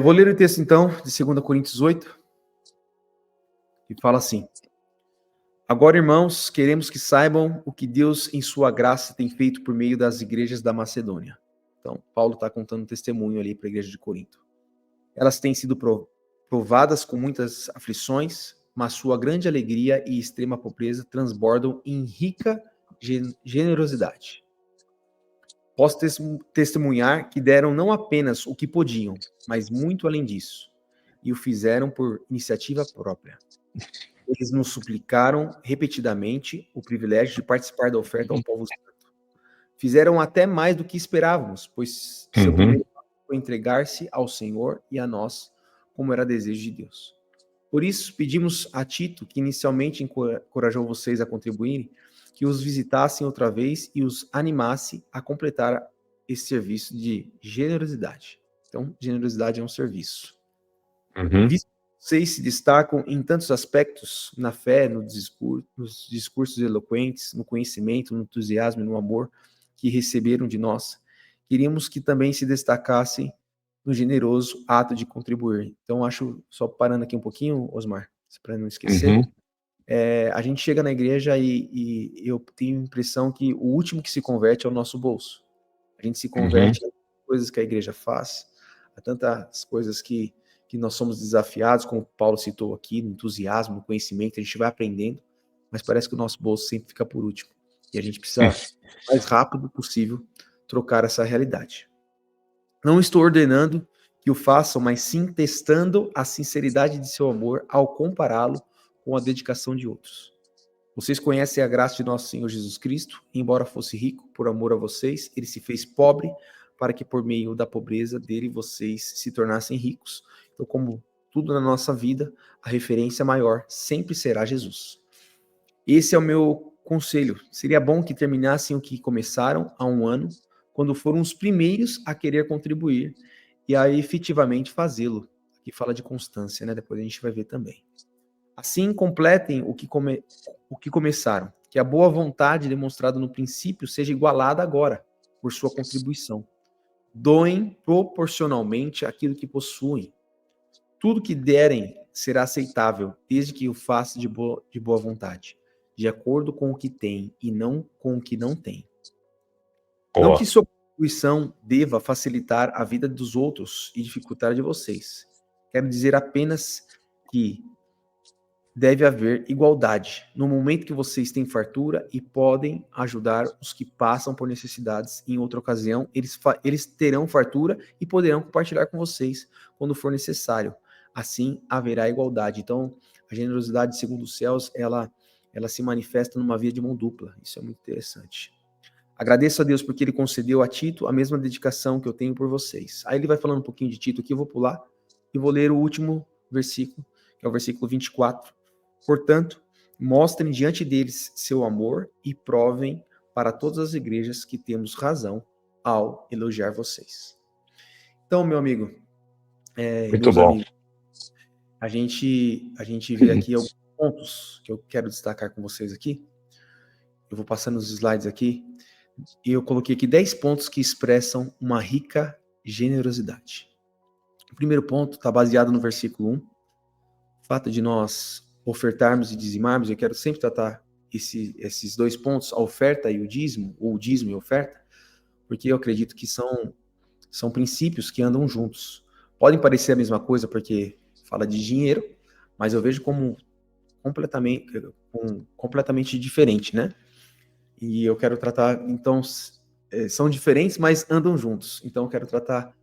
Vou ler o texto, então, de 2 Coríntios 8, que fala assim: Agora, irmãos, queremos que saibam o que Deus, em sua graça, tem feito por meio das igrejas da Macedônia. Então, Paulo está contando um testemunho ali para a igreja de Corinto. Elas têm sido provadas com muitas aflições, mas sua grande alegria e extrema pobreza transbordam em rica generosidade. Posso testemunhar que deram não apenas o que podiam, mas muito além disso, e o fizeram por iniciativa própria. Eles nos suplicaram repetidamente o privilégio de participar da oferta ao povo santo. Fizeram até mais do que esperávamos, pois seu primeiro passo foi entregar-se ao Senhor e a nós, como era desejo de Deus. Por isso, pedimos a Tito, que inicialmente encorajou vocês a contribuírem, que os visitassem outra vez e os animasse a completar esse serviço de generosidade. Então, generosidade é um serviço. Visto que vocês se destacam em tantos aspectos, na fé, nos discursos eloquentes, no conhecimento, no entusiasmo e no amor que receberam de nós, queríamos que também se destacassem no generoso ato de contribuir. Então, acho, só parando aqui um pouquinho, Osmar, para não esquecer, a gente chega na igreja e eu tenho a impressão que o último que se converte é o nosso bolso. A gente se converte a coisas que a igreja faz, a tantas coisas que nós somos desafiados, como Paulo citou aqui, no entusiasmo, no conhecimento, a gente vai aprendendo, mas parece que o nosso bolso sempre fica por último. E a gente precisa, o mais rápido possível, trocar essa realidade. Não estou ordenando que o façam, mas sim testando a sinceridade de seu amor ao compará-lo com a dedicação de outros. Vocês conhecem a graça de nosso Senhor Jesus Cristo, embora fosse rico por amor a vocês, ele se fez pobre para que por meio da pobreza dele vocês se tornassem ricos. Então, como tudo na nossa vida, a referência maior sempre será Jesus. Esse é o meu conselho. Seria bom que terminassem o que começaram há um ano, quando foram os primeiros a querer contribuir e a efetivamente fazê-lo. Aqui fala de constância, né? Depois a gente vai ver também. Assim, completem o que começaram, que a boa vontade demonstrada no princípio seja igualada agora, por sua contribuição. Doem proporcionalmente aquilo que possuem. Tudo que derem será aceitável, desde que o faça de boa vontade, de acordo com o que tem e não com o que não tem. Não que sua contribuição deva facilitar a vida dos outros e dificultar a de vocês. Quero dizer apenas que deve haver igualdade. No momento que vocês têm fartura e podem ajudar os que passam por necessidades, em outra ocasião, eles terão fartura e poderão compartilhar com vocês quando for necessário. Assim, haverá igualdade. Então, a generosidade, segundo os céus, ela se manifesta numa via de mão dupla. Isso é muito interessante. Agradeço a Deus porque ele concedeu a Tito a mesma dedicação que eu tenho por vocês. Aí ele vai falando um pouquinho de Tito aqui, eu vou pular e vou ler o último versículo, que é o versículo 24. Portanto, mostrem diante deles seu amor e provem para todas as igrejas que temos razão ao elogiar vocês. Então, meu amigo, Muito bom. amigos, a gente vê aqui alguns pontos que eu quero destacar com vocês aqui. Eu vou passando os slides aqui. E eu coloquei aqui 10 pontos que expressam uma rica generosidade. O primeiro ponto está baseado no versículo 1. O fato de nós ofertarmos e dizimarmos, eu quero sempre tratar esses dois pontos, a oferta e o dízimo, ou o dízimo e a oferta, porque eu acredito que são princípios que andam juntos. Podem parecer a mesma coisa porque fala de dinheiro, mas eu vejo como completamente diferente, né? E eu quero tratar, então, são diferentes, mas andam juntos. Então, eu quero tratar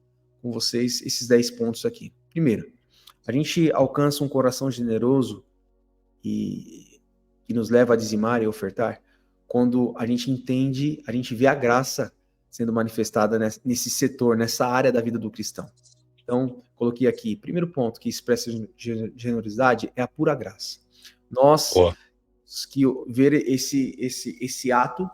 com vocês esses 10 pontos aqui. Primeiro, a gente alcança um coração generoso e que nos leva a dizimar e ofertar quando a gente entende, a gente vê a graça sendo manifestada nesse setor, nessa área da vida do cristão. Então, coloquei aqui, primeiro ponto que expressa generosidade é a pura graça. Nós que ver esse ato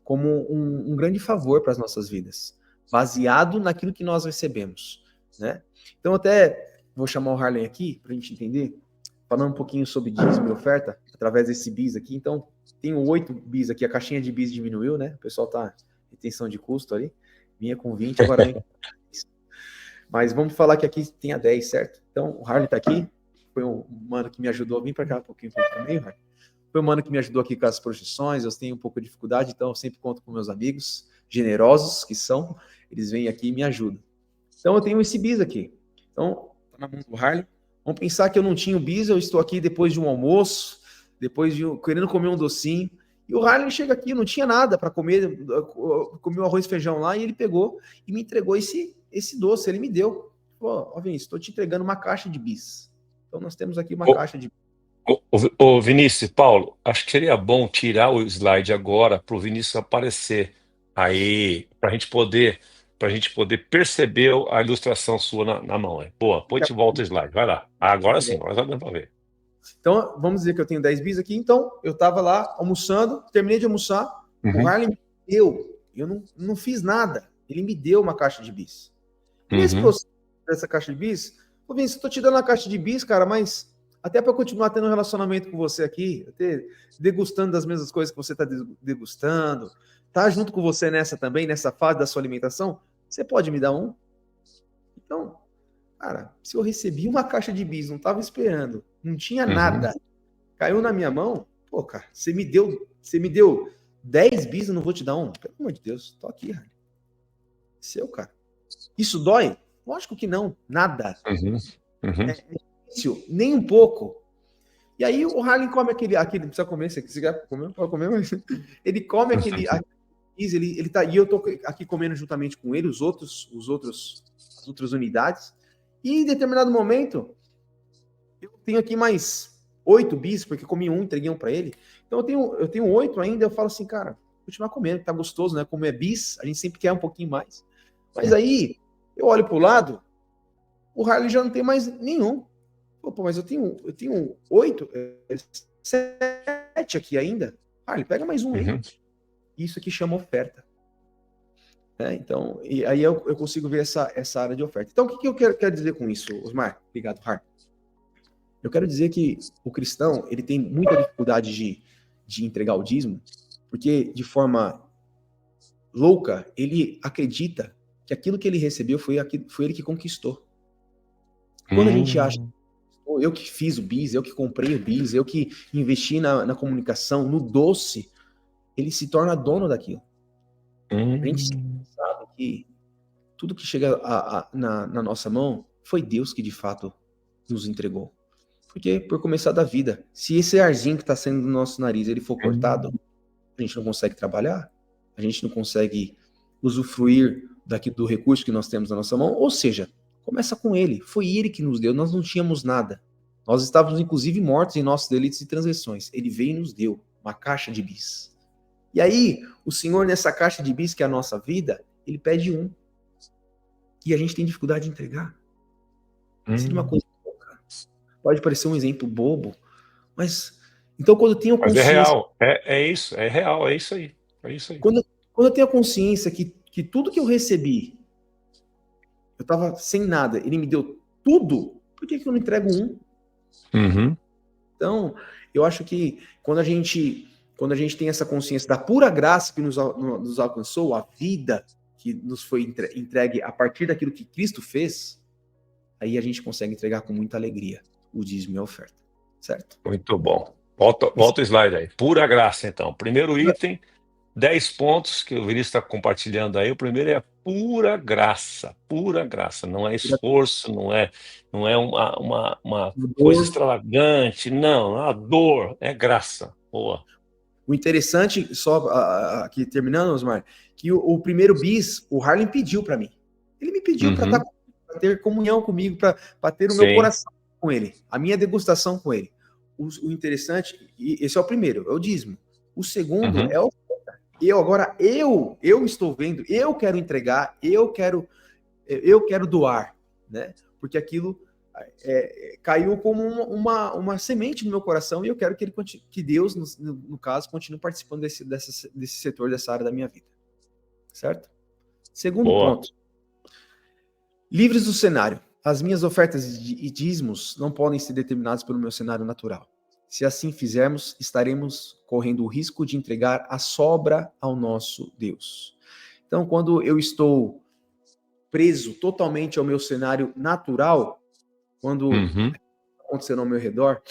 como um grande favor para as nossas vidas, baseado naquilo que nós recebemos, né? Então, até vou chamar o Harley aqui para a gente entender, falando um pouquinho sobre dízimo e oferta, através desse bis aqui. Então, tenho 8 bis aqui, a caixinha de bis diminuiu, né? O pessoal tá em retenção de custo ali, vinha com 20, agora vem com 10. Mas vamos falar que aqui tem a 10, certo? Então, o Harley tá aqui. Foi um mano que me ajudou a vir para cá um pouquinho pro meio, Harley. Foi um mano que me ajudou aqui com as projeções. Eu tenho um pouco de dificuldade, então eu sempre conto com meus amigos generosos que são. Eles vêm aqui e me ajudam. Então, eu tenho esse bis aqui. Então, tá na mão do Harley. Vamos pensar que eu não tinha o bis, eu estou aqui depois de um almoço, querendo comer um docinho. E o Harley chega aqui, não tinha nada para comer, comeu arroz e feijão lá, e ele pegou e me entregou esse doce, ele me deu. Falou, ó, Vinícius, estou te entregando uma caixa de bis. Então nós temos aqui uma caixa de bis. Ô, Vinícius, Paulo, acho que seria bom tirar o slide agora para o Vinícius aparecer aí, para a gente poder perceber a ilustração sua na mão. Boa, depois te volta o slide, vai lá. Agora sim, agora tá dando para ver. Então, vamos dizer que eu tenho 10 bis aqui. Então, eu estava lá almoçando, terminei de almoçar, o Harley me deu. Eu não fiz nada. Ele me deu uma caixa de bis. Nesse processo dessa caixa de bis, eu Vinícius, eu tô te dando uma caixa de bis, cara, mas até para continuar tendo um relacionamento com você aqui, até degustando das mesmas coisas que você está degustando, tá junto com você nessa também, nessa fase da sua alimentação, você pode me dar um? Então, cara, se eu recebi uma caixa de bis, não estava esperando, não tinha nada, caiu na minha mão, pô, cara, você me deu 10 bis, eu não vou te dar um? Pelo amor de Deus, tô aqui, cara. Seu, cara. Isso dói? Lógico que não, nada. É difícil, nem um pouco. E aí o Harley come aquele precisa comer, se quiser comer, pode comer, mas ele come aquele ele tá, e eu tô aqui comendo juntamente com ele, as outras unidades. E em determinado momento, eu tenho aqui mais 8 bis, porque comi um, entreguei um para ele. Então eu tenho 8 ainda, eu falo assim, cara, vou continuar comendo, tá gostoso, né? Como é bis, a gente sempre quer um pouquinho mais. Mas aí, eu olho pro lado, o Harley já não tem mais nenhum. Pô, mas eu tenho 8, 7 aqui ainda. Harley, pega mais um aí. Isso aqui chama oferta. Então, e aí eu consigo ver essa área de oferta. Então, o que eu quero dizer com isso, Osmar? Obrigado, Harley. Eu quero dizer que o cristão, ele tem muita dificuldade de entregar o dízimo, porque de forma louca, ele acredita que aquilo que ele recebeu foi ele que conquistou. Quando a gente acha, eu que fiz o bis, eu que comprei o bis, eu que investi na comunicação, no doce, ele se torna dono daquilo. A gente sabe que tudo que chega na nossa mão foi Deus que de fato nos entregou. Porque, por começar da vida, se esse arzinho que está saindo do nosso nariz ele for cortado, a gente não consegue trabalhar, a gente não consegue usufruir do recurso que nós temos na nossa mão, ou seja, começa com ele, foi ele que nos deu, nós não tínhamos nada. Nós estávamos, inclusive, mortos em nossos delitos e transgressões. Ele veio e nos deu uma caixa de bis. E aí, o Senhor, nessa caixa de bis, que é a nossa vida, ele pede um. E a gente tem dificuldade de entregar. Seria uma coisa pouca. Pode parecer um exemplo bobo, mas... Então, quando eu tenho consciência... Mas é real, é isso, é real, é isso aí. É isso aí. Quando eu tenho a consciência que tudo que eu recebi, eu estava sem nada, ele me deu tudo, por que eu não entrego um? Então, eu acho que quando a gente tem essa consciência da pura graça que nos alcançou, a vida que nos foi entregue a partir daquilo que Cristo fez, aí a gente consegue entregar com muita alegria o dízimo e a oferta, certo? Muito bom. Volta o slide aí. Pura graça, então. Primeiro item, 10 pontos que o Vinícius está compartilhando aí. O primeiro é pura graça. Pura graça. Não é esforço, não é uma coisa extravagante. Não, a dor. É graça. Boa. O interessante, só aqui terminando, Osmar, que o primeiro bis, o Harley pediu para mim. Ele me pediu para ter comunhão comigo, para ter o meu coração com ele, a minha degustação com ele. O interessante, esse é o primeiro, é o dízimo. O segundo é a oferta. Eu estou vendo, eu quero entregar, eu quero doar, né? Porque aquilo caiu como uma semente no meu coração e eu quero que Deus, no caso, continue participando desse setor, dessa área da minha vida. Certo? Segundo ponto. Livres do cenário. As minhas ofertas e dízimos não podem ser determinadas pelo meu cenário natural. Se assim fizermos, estaremos correndo o risco de entregar a sobra ao nosso Deus. Então, quando eu estou preso totalmente ao meu cenário natural, quando Uhum. acontecendo ao meu redor,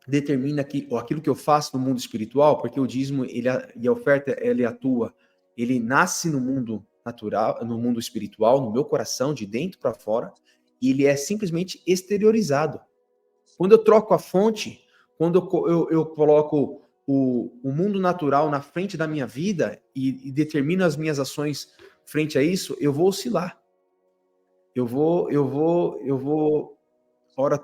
determina aquilo que eu faço no mundo espiritual, porque o dízimo e a oferta, ele atua, ele nasce no mundo natural, no mundo espiritual, no meu coração, de dentro para fora, e ele é simplesmente exteriorizado. Quando eu troco a fonte, quando eu coloco o mundo natural na frente da minha vida e determino as minhas ações frente a isso, eu vou oscilar. Eu vou. Ora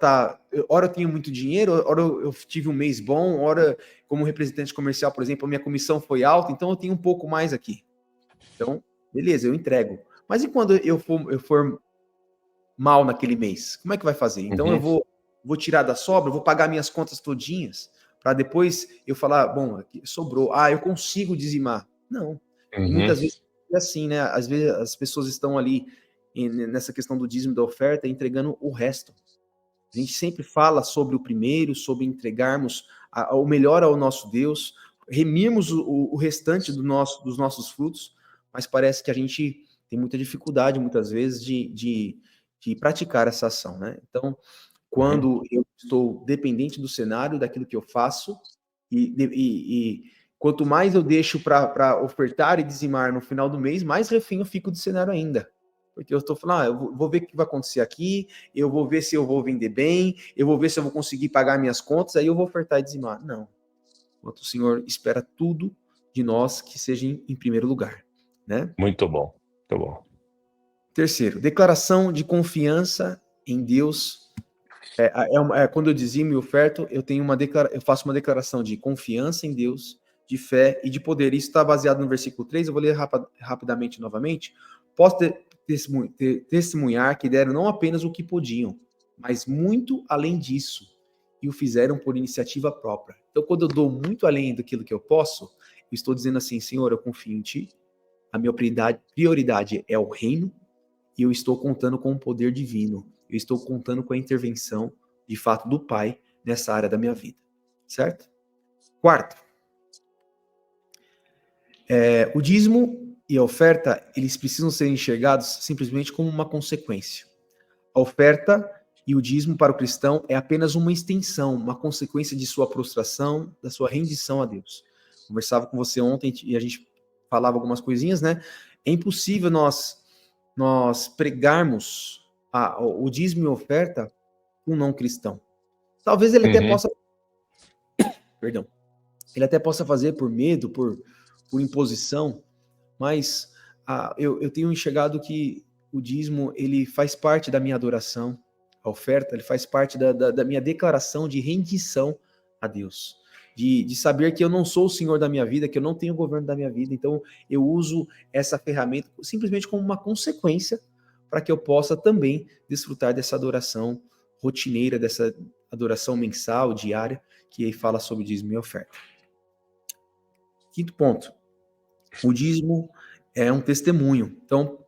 eu tenho muito dinheiro, ora eu tive um mês bom, ora, como representante comercial, por exemplo, a minha comissão foi alta, então eu tenho um pouco mais aqui. Então, beleza, eu entrego. Mas e quando eu for mal naquele mês? Como é que vai fazer? Então eu Uhum. vou tirar da sobra, vou pagar minhas contas todinhas, para depois eu falar, bom, aqui sobrou, eu consigo dizimar. Não. E Uhum. muitas vezes é assim, né? Às vezes as pessoas estão ali nessa questão do dízimo da oferta, entregando o resto. A gente sempre fala sobre o primeiro, sobre entregarmos o melhor ao nosso Deus, remirmos o restante dos nossos frutos, mas parece que a gente tem muita dificuldade, muitas vezes, de praticar essa ação, né? Então, Uhum. quando eu estou dependente do cenário, daquilo que eu faço, e quanto mais eu deixo para ofertar e dizimar no final do mês, mais refém eu fico do cenário ainda. Porque eu estou falando, eu vou ver o que vai acontecer aqui, eu vou ver se eu vou vender bem, eu vou ver se eu vou conseguir pagar minhas contas, aí eu vou ofertar e dizimar. Não. Enquanto o Senhor espera tudo de nós que seja em primeiro lugar, né? Muito bom. Muito bom. Terceiro, declaração de confiança em Deus. Quando eu dizimo e oferto, eu faço uma declaração de confiança em Deus, de fé e de poder. Isso está baseado no versículo 3. Eu vou ler rapidamente novamente. Posso testemunhar que deram não apenas o que podiam, mas muito além disso, e o fizeram por iniciativa própria. Então, quando eu dou muito além daquilo que eu posso, eu estou dizendo assim, Senhor, eu confio em Ti, a minha prioridade é o reino, e eu estou contando com o poder divino. Eu estou contando com a intervenção, de fato, do Pai nessa área da minha vida. Certo? Quarto, o dízimo e a oferta, eles precisam ser enxergados simplesmente como uma consequência. A oferta e o dízimo para o cristão é apenas uma extensão, uma consequência de sua prostração, da sua rendição a Deus. Conversava com você ontem e a gente falava algumas coisinhas, né? É impossível nós pregarmos o dízimo e a oferta para um não cristão. Talvez ele até Uhum. possa, perdão, ele até possa fazer por medo, por imposição, mas eu tenho enxergado que o dízimo, ele faz parte da minha adoração, a oferta, ele faz parte da minha declaração de rendição a Deus. De saber que eu não sou o Senhor da minha vida, que eu não tenho o governo da minha vida, então eu uso essa ferramenta simplesmente como uma consequência para que eu possa também desfrutar dessa adoração rotineira, dessa adoração mensal, diária, que aí fala sobre dízimo e oferta. Quinto ponto, o dízimo é um testemunho. Então,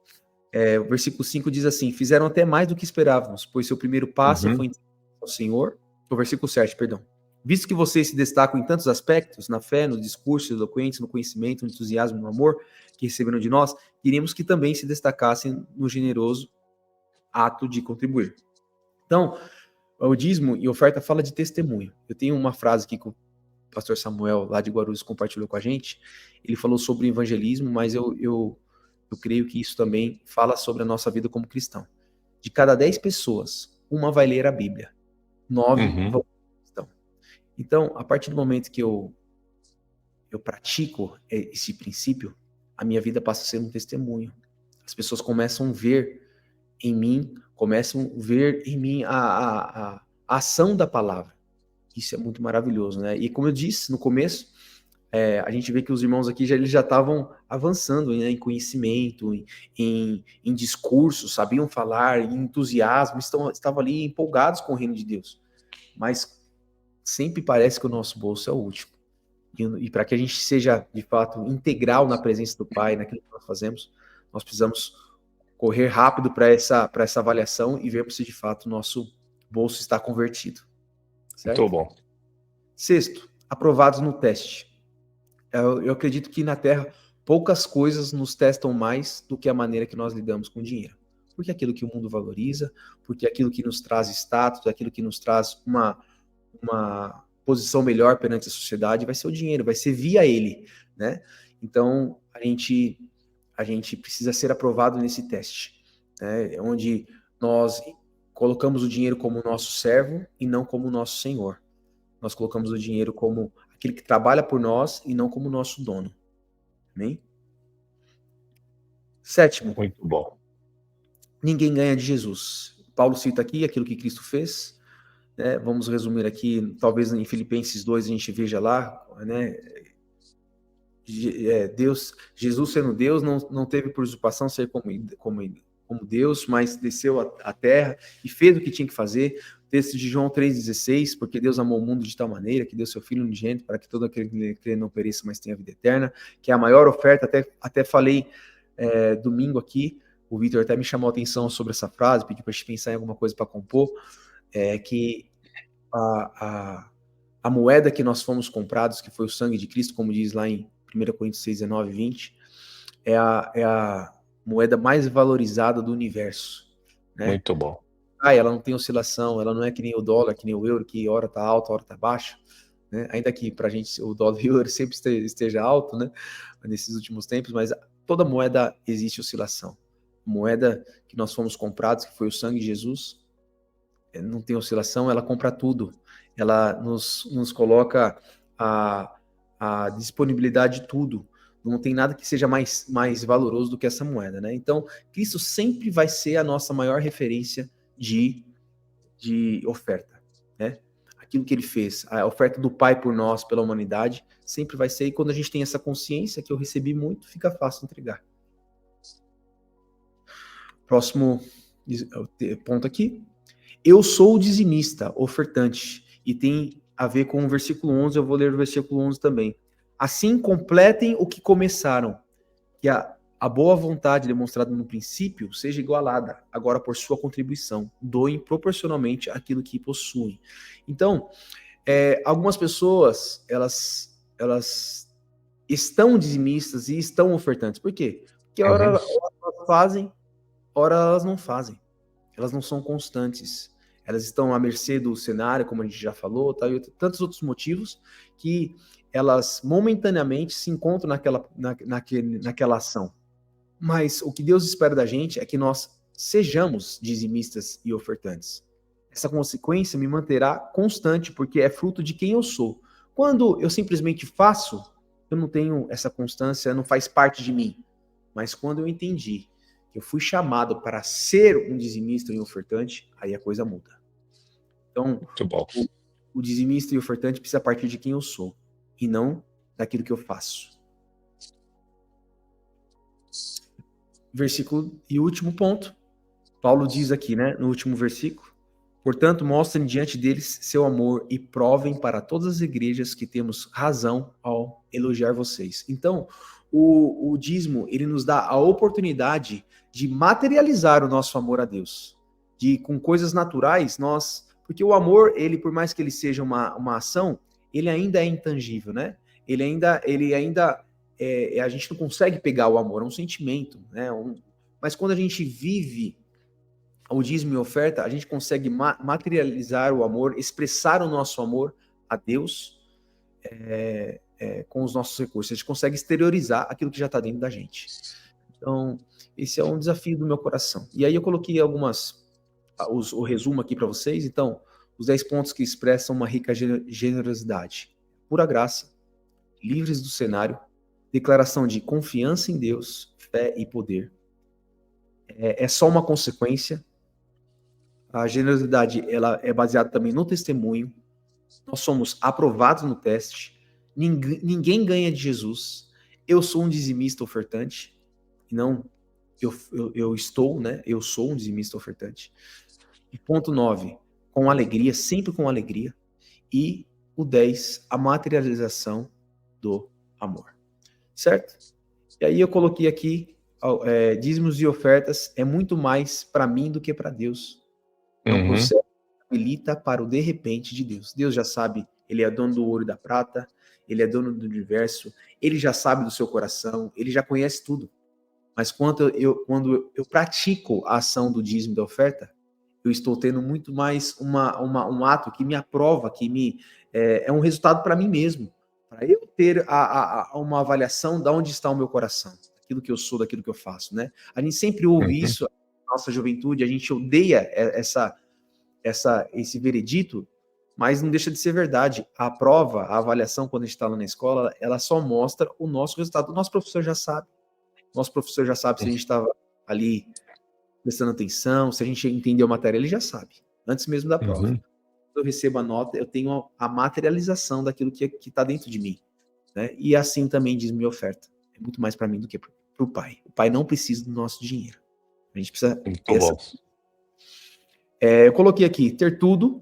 o versículo 5 diz assim, fizeram até mais do que esperávamos, pois seu primeiro passo Uhum. foi entregue ao Senhor. O versículo 7, perdão. Visto que vocês se destacam em tantos aspectos, na fé, no discurso eloquente, no conhecimento, no entusiasmo, no amor que receberam de nós, queríamos que também se destacassem no generoso ato de contribuir. Então, o dízimo e oferta fala de testemunho. Eu tenho uma frase aqui que o pastor Samuel, lá de Guarulhos, compartilhou com a gente. Ele falou sobre o evangelismo, mas eu creio que isso também fala sobre a nossa vida como cristão. De cada 10 pessoas, uma vai ler a Bíblia, 9 Uhum. vão ser cristão. Então, a partir do momento que eu pratico esse princípio, a minha vida passa a ser um testemunho. As pessoas começam a ver em mim, a ação da palavra. Isso é muito maravilhoso, né? E como eu disse no começo, a gente vê que os irmãos aqui eles já estavam avançando, né, em conhecimento, em discurso, sabiam falar, em entusiasmo, estavam ali empolgados com o reino de Deus. Mas sempre parece que o nosso bolso é o último. E para que a gente seja, de fato, integral na presença do Pai, naquilo que nós fazemos, nós precisamos correr rápido para essa avaliação e vermos se, de fato, o nosso bolso está convertido. Muito Certo? bom. Sexto, aprovados no teste. Eu acredito que na Terra poucas coisas nos testam mais do que a maneira que nós lidamos com o dinheiro. Porque é aquilo que o mundo valoriza, porque é aquilo que nos traz status, é aquilo que nos traz uma posição melhor perante a sociedade, vai ser o dinheiro, vai ser via ele, né? Então, a gente precisa ser aprovado nesse teste, né? Onde nós colocamos o dinheiro como nosso servo e não como nosso senhor. Nós colocamos o dinheiro como aquele que trabalha por nós e não como nosso dono. Amém? Sétimo, Muito bom. ninguém ganha de Jesus. Paulo cita aqui aquilo que Cristo fez, né? Vamos resumir aqui, talvez em Filipenses 2 a gente veja lá, né? Jesus sendo Deus, não teve por usurpação ser como Deus, mas desceu à terra e fez o que tinha que fazer. O texto de João 3,16, porque Deus amou o mundo de tal maneira que deu seu Filho unigênito para que todo aquele que crê não pereça, mas tenha vida eterna, que é a maior oferta. Até falei domingo aqui, o Vitor até me chamou a atenção sobre essa frase, pediu para a gente pensar em alguma coisa para compor, que a moeda que nós fomos comprados, que foi o sangue de Cristo, como diz lá em 1 Coríntios 6, 19 e 20, é a moeda mais valorizada do universo, né? Muito bom. Ela não tem oscilação, ela não é que nem o dólar, que nem o euro, que hora tá alto, hora tá baixo, né? Ainda que pra gente o dólar e o euro sempre esteja alto, né? Nesses últimos tempos, mas toda moeda existe oscilação. Moeda que nós fomos comprados, que foi o sangue de Jesus, não tem oscilação, ela compra tudo. Ela nos coloca a disponibilidade de tudo. Não tem nada que seja mais valoroso do que essa moeda, né? Então, Cristo sempre vai ser a nossa maior referência de oferta, né? Aquilo que ele fez, a oferta do Pai por nós, pela humanidade, sempre vai ser. E quando a gente tem essa consciência que eu recebi muito, fica fácil entregar. Próximo ponto aqui. Eu sou o dizimista, ofertante, e tem a ver com o versículo 11, eu vou ler o versículo 11 também. Assim completem o que começaram, que a boa vontade demonstrada no princípio seja igualada, agora por sua contribuição, doem proporcionalmente aquilo que possuem. Então, algumas pessoas, elas estão dizimistas e estão ofertantes. Por quê? Porque ora elas fazem, ora elas não fazem. Elas não são constantes. Elas estão à mercê do cenário, como a gente já falou, tá? E tantos outros motivos que elas momentaneamente se encontram naquela ação. Mas o que Deus espera da gente é que nós sejamos dizimistas e ofertantes. Essa consequência me manterá constante, porque é fruto de quem eu sou. Quando eu simplesmente faço, eu não tenho essa constância, não faz parte de mim. Mas quando eu entendi que eu fui chamado para ser um dizimista e um ofertante, aí a coisa muda. Então, o dizimista e o ofertante precisa partir de quem eu sou, e não daquilo que eu faço. Versículo e último ponto, Paulo diz aqui, né, no último versículo, portanto, mostrem diante deles seu amor e provem para todas as igrejas que temos razão ao elogiar vocês. Então, o dízimo, ele nos dá a oportunidade de materializar o nosso amor a Deus. Com coisas naturais, porque o amor, ele, por mais que ele seja uma ação, ele ainda é intangível, né? Ele ainda a gente não consegue pegar o amor, é um sentimento, né? Mas quando a gente vive o dízimo e oferta, a gente consegue materializar o amor, expressar o nosso amor a Deus com os nossos recursos. A gente consegue exteriorizar aquilo que já está dentro da gente. Então, esse é um desafio do meu coração. E aí eu coloquei o resumo aqui para vocês. Então, os 10 pontos que expressam uma rica generosidade. Pura graça, livres do cenário, declaração de confiança em Deus, fé e poder. É só uma consequência. A generosidade, ela é baseada também no testemunho. Nós somos aprovados no teste. Ninguém ganha de Jesus. Eu sou um dizimista ofertante. E não, eu estou, né? Eu sou um dizimista ofertante. E ponto 9, com alegria, sempre com alegria. E o 10, a materialização do amor. Certo? E aí eu coloquei aqui, dízimos e ofertas é muito mais para mim do que para Deus. É um processo que habilita para o de repente de Deus. Deus já sabe, ele é dono do ouro e da prata, ele é dono do universo, ele já sabe do seu coração, ele já conhece tudo. Mas quando eu pratico a ação do dízimo e da oferta, eu estou tendo muito mais um ato que me aprova, é um resultado para mim mesmo, para eu ter uma avaliação de onde está o meu coração, daquilo que eu sou, daquilo que eu faço, né? A gente sempre ouve isso na nossa juventude, a gente odeia esse veredito, mas não deixa de ser verdade. A prova, a avaliação, quando a gente está lá na escola, ela só mostra o nosso resultado. O nosso professor já sabe. Nosso professor já sabe se a gente estava ali prestando atenção, se a gente entendeu a matéria, ele já sabe, antes mesmo da prova. Quando eu recebo a nota, eu tenho a materialização daquilo que está dentro de mim, né? E assim também diz minha oferta. É muito mais para mim do que para o pai. O pai não precisa do nosso dinheiro. A gente precisa ter essa... eu coloquei aqui, ter tudo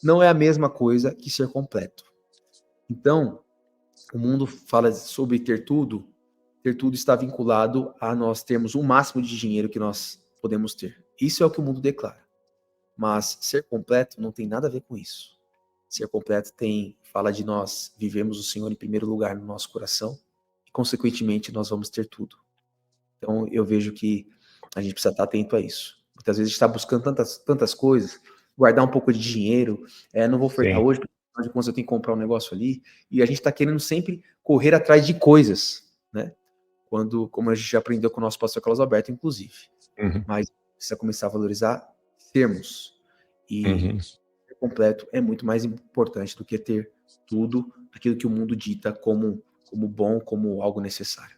não é a mesma coisa que ser completo. Então, o mundo fala sobre ter tudo está vinculado a nós termos o máximo de dinheiro que nós podemos ter. Isso é o que o mundo declara. Mas ser completo não tem nada a ver com isso. Ser completo fala de nós vivemos o Senhor em primeiro lugar no nosso coração e, consequentemente, nós vamos ter tudo. Então, eu vejo que a gente precisa estar atento a isso. Muitas vezes a gente está buscando tantas coisas, guardar um pouco de dinheiro, não vou ofertar hoje, porque afinal de contas eu tenho que comprar um negócio ali, e a gente está querendo sempre correr atrás de coisas, né? Como a gente já aprendeu com o nosso pastor Carlos Alberto, inclusive. Mas precisa começar a valorizar termos. E ser completo é muito mais importante do que ter tudo aquilo que o mundo dita como bom, como algo necessário.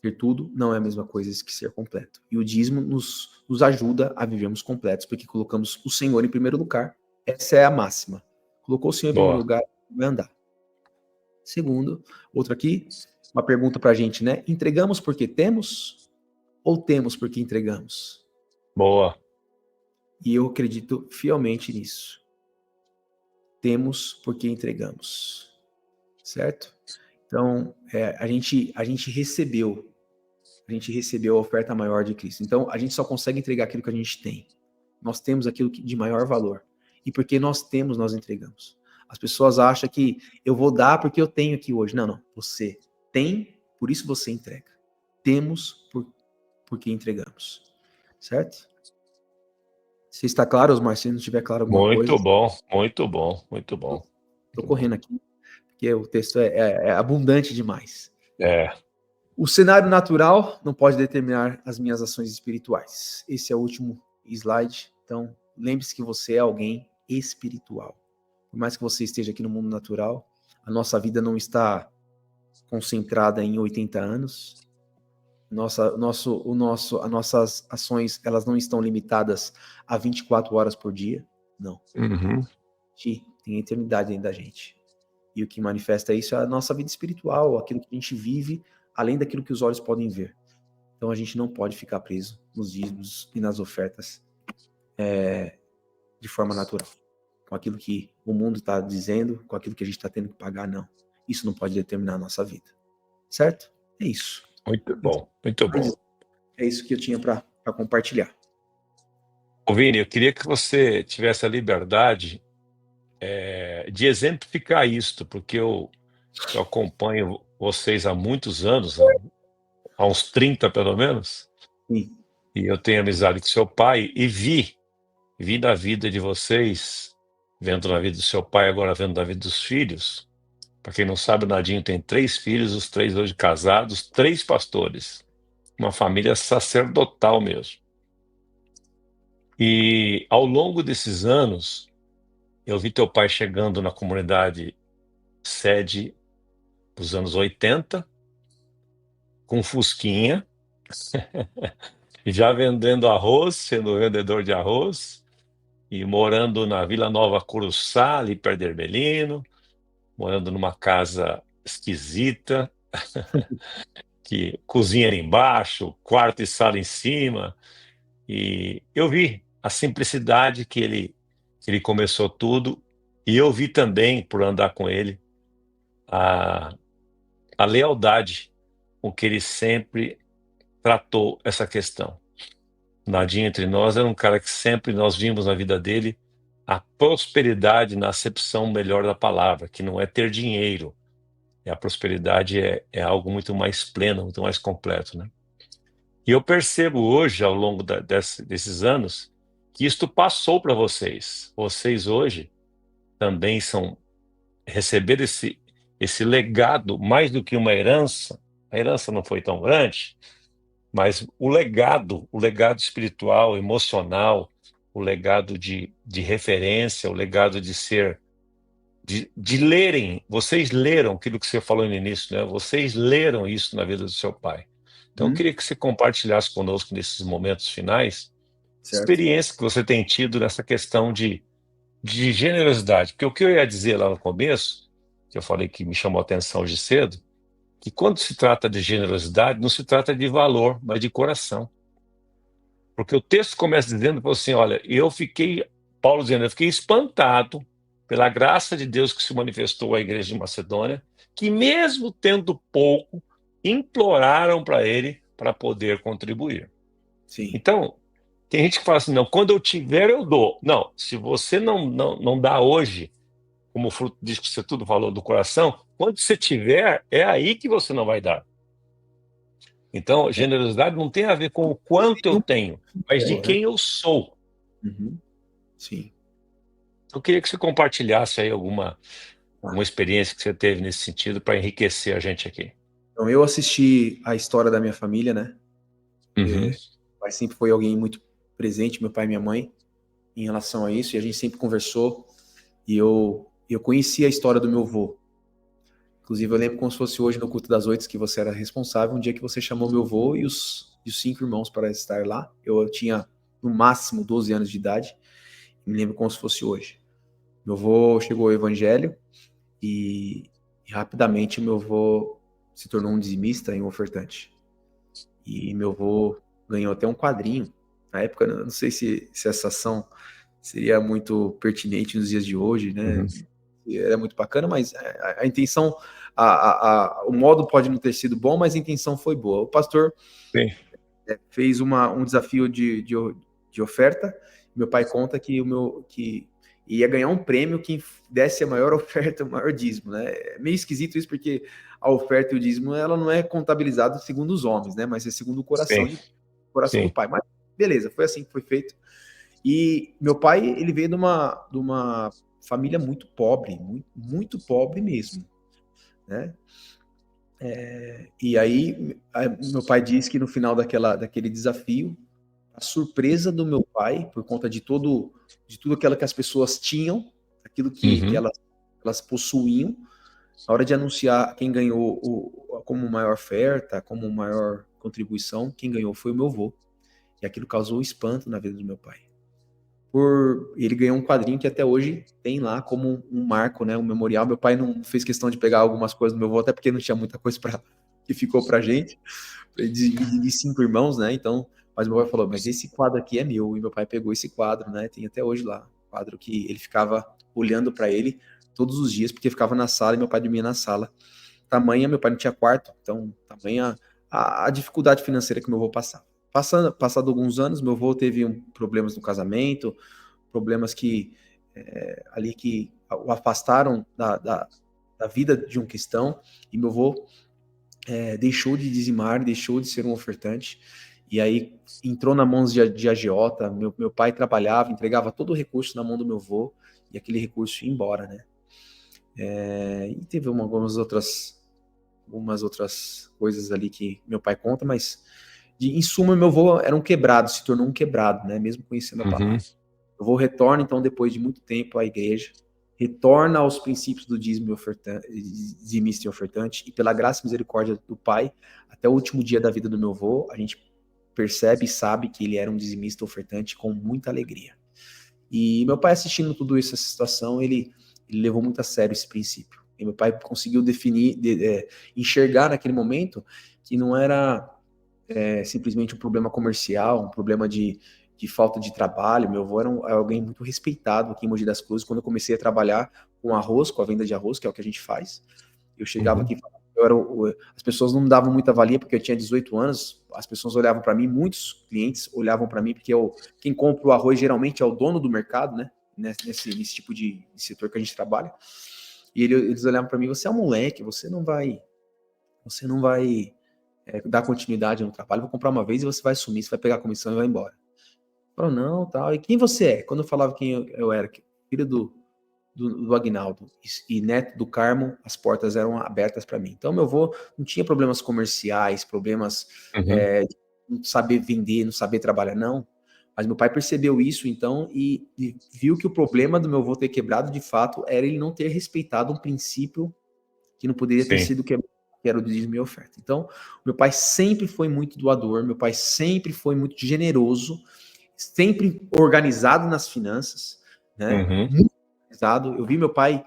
Ter tudo não é a mesma coisa que ser completo. E o dízimo nos ajuda a vivermos completos, porque colocamos o Senhor em primeiro lugar. Essa é a máxima. Colocou o Senhor em primeiro lugar, vai andar. Segundo, outro aqui, uma pergunta pra gente, né? Entregamos porque temos ou temos porque entregamos? Boa. E eu acredito fielmente nisso. Temos porque entregamos. Certo? Então, a gente recebeu a oferta maior de Cristo. Então, a gente só consegue entregar aquilo que a gente tem. Nós temos aquilo de maior valor. E porque nós temos, nós entregamos. As pessoas acham que eu vou dar porque eu tenho aqui hoje. Não. Você tem, por isso você entrega. Temos porque entregamos. Certo? Se está claro, Osmar, se não estiver claro alguma coisa... Muito bom. Estou correndo aqui, porque o texto é abundante demais. É. O cenário natural não pode determinar as minhas ações espirituais. Esse é o último slide. Então, lembre-se que você é alguém espiritual. Por mais que você esteja aqui no mundo natural, a nossa vida não está concentrada em 80 anos. As nossas ações, elas não estão limitadas a 24 horas por dia. Não. Tem a eternidade dentro da gente. E o que manifesta isso é a nossa vida espiritual, aquilo que a gente vive, além daquilo que os olhos podem ver. Então a gente não pode ficar preso nos dízimos e nas ofertas de forma natural. Com aquilo que o mundo está dizendo, com aquilo que a gente está tendo que pagar, não. Isso não pode determinar a nossa vida. Certo? É isso. Muito bom. É isso que eu tinha para compartilhar. Ô Vini, eu queria que você tivesse a liberdade de exemplificar isto, porque eu acompanho vocês há muitos anos, há uns 30 pelo menos, Sim. e eu tenho amizade com seu pai e vi na vida de vocês, vendo na vida do seu pai, agora vendo na vida dos filhos. Para quem não sabe, o Nadinho tem 3 filhos, os 3 hoje casados, 3 pastores, uma família sacerdotal mesmo. E ao longo desses anos, eu vi teu pai chegando na comunidade sede dos anos 80, com fusquinha, já vendendo arroz, sendo vendedor de arroz, e morando na Vila Nova Curuçá, ali perto de Ermelino, morando numa casa esquisita, que cozinha era embaixo, quarto e sala em cima, e eu vi a simplicidade que ele começou tudo, e eu vi também, por andar com ele, a lealdade com que ele sempre tratou essa questão. Nadinho entre nós era um cara que sempre nós vimos na vida dele a prosperidade na acepção melhor da palavra, que não é ter dinheiro, E a prosperidade é algo muito mais pleno, muito mais completo, né? E eu percebo hoje, ao longo desses anos, que isto passou para vocês. Vocês hoje também receberam esse legado, mais do que uma herança. A herança não foi tão grande, mas o legado espiritual, emocional, o legado de referência, o legado de ser, de lerem. Vocês leram aquilo que você falou no início, né? Vocês leram isso na vida do seu pai. Então, eu queria que você compartilhasse conosco nesses momentos finais, Certo. experiência que você tem tido nessa questão de generosidade. Porque o que eu ia dizer lá no começo, que eu falei que me chamou a atenção hoje cedo, que quando se trata de generosidade, não se trata de valor, mas de coração. Porque o texto começa dizendo assim, olha, Paulo dizendo, eu fiquei espantado pela graça de Deus que se manifestou à igreja de Macedônia, que mesmo tendo pouco, imploraram para ele para poder contribuir. Sim. Então, tem gente que fala assim, não, quando eu tiver, eu dou. Não, se você não dá hoje, como fruto disso que você tudo falou do coração, quando você tiver, é aí que você não vai dar. Então, generosidade não tem a ver com o quanto eu tenho, mas de quem eu sou. Sim. Eu queria que você compartilhasse aí alguma experiência que você teve nesse sentido para enriquecer a gente aqui. Então, eu assisti a história da minha família, né? Uhum. Meu pai sempre foi alguém muito presente, meu pai e minha mãe, em relação a isso, e a gente sempre conversou, e eu conheci a história do meu avô. Inclusive, eu lembro como se fosse hoje no culto das 8 que você era responsável, um dia que você chamou meu avô e os 5 irmãos para estar lá. Eu tinha, no máximo, 12 anos de idade, me lembro como se fosse hoje. Meu avô chegou ao evangelho e rapidamente meu avô se tornou um dizimista e um ofertante. E meu avô ganhou até um quadrinho. Na época, eu não sei se essa ação seria muito pertinente nos dias de hoje, né? Era muito bacana, mas a intenção, o modo pode não ter sido bom, mas a intenção foi boa. O pastor fez um desafio de oferta. Meu pai conta que que ia ganhar um prêmio quem desse a maior oferta, o maior dízimo, né? É meio esquisito isso, porque a oferta e o dízimo, ela não é contabilizada segundo os homens, né? Mas é segundo o coração, do pai. Mas beleza, foi assim que foi feito. E meu pai, ele veio de uma família muito pobre, muito pobre mesmo, né? E aí, meu pai disse que no final daquele desafio, a surpresa do meu pai, por conta de tudo aquilo que as pessoas tinham, aquilo que elas possuíam, na hora de anunciar quem ganhou como maior oferta, como maior contribuição, quem ganhou foi o meu avô. E aquilo causou espanto na vida do meu pai. Ele ganhou um quadrinho que até hoje tem lá como um marco, né, um memorial. Meu pai não fez questão de pegar algumas coisas do meu avô, até porque não tinha muita coisa que ficou pra gente, de 5 irmãos, né, então, mas meu pai falou, mas esse quadro aqui é meu, e meu pai pegou esse quadro, né, tem até hoje lá, quadro que ele ficava olhando para ele todos os dias, porque ficava na sala e meu pai dormia na sala. Tamanha, meu pai não tinha quarto, então, tamanha a dificuldade financeira que meu avô passava. Passado alguns anos, meu avô teve problemas no casamento, problemas que ali que o afastaram da vida de um cristão, e meu avô deixou de dizimar, deixou de ser um ofertante, e aí entrou na mão de agiota. Meu pai trabalhava, entregava todo o recurso na mão do meu avô, e aquele recurso ia embora, né? E teve algumas outras coisas ali que meu pai conta, mas em suma, meu avô era um quebrado, se tornou um quebrado, né? Mesmo conhecendo a palavra. Meu avô retorna, então, depois de muito tempo à igreja, retorna aos princípios do dizimista e ofertante, e pela graça e misericórdia do pai, até o último dia da vida do meu avô, a gente percebe e sabe que ele era um dizimista e ofertante com muita alegria. E meu pai, assistindo tudo isso, essa situação, ele levou muito a sério esse princípio. E meu pai conseguiu enxergar naquele momento que não era simplesmente um problema comercial, um problema de falta de trabalho. Meu avô era alguém muito respeitado aqui em Mogi das Cruzes. Quando eu comecei a trabalhar com arroz, com a venda de arroz, que é o que a gente faz, eu chegava aqui e falava, as pessoas não me davam muita valia porque eu tinha 18 anos, as pessoas olhavam para mim, muitos clientes olhavam para mim, porque quem compra o arroz geralmente é o dono do mercado, né? Nesse tipo de setor que a gente trabalha. E eles olhavam para mim, você é um moleque, você não vai dar continuidade no trabalho, vou comprar uma vez e você vai sumir, você vai pegar a comissão e vai embora. Falou, não, tal. E quem você é? Quando eu falava quem eu era, filho do Agnaldo e neto do Carmo, as portas eram abertas para mim. Então, meu avô não tinha problemas comerciais, problemas de não saber vender, não saber trabalhar, não. Mas meu pai percebeu isso, então, e viu que o problema do meu avô ter quebrado, de fato, era ele não ter respeitado um princípio que não poderia ter Sim. sido quebrado, que era o dízimo e oferta. Então, meu pai sempre foi muito doador, meu pai sempre foi muito generoso, sempre organizado nas finanças, né? Muito organizado. Eu vi meu pai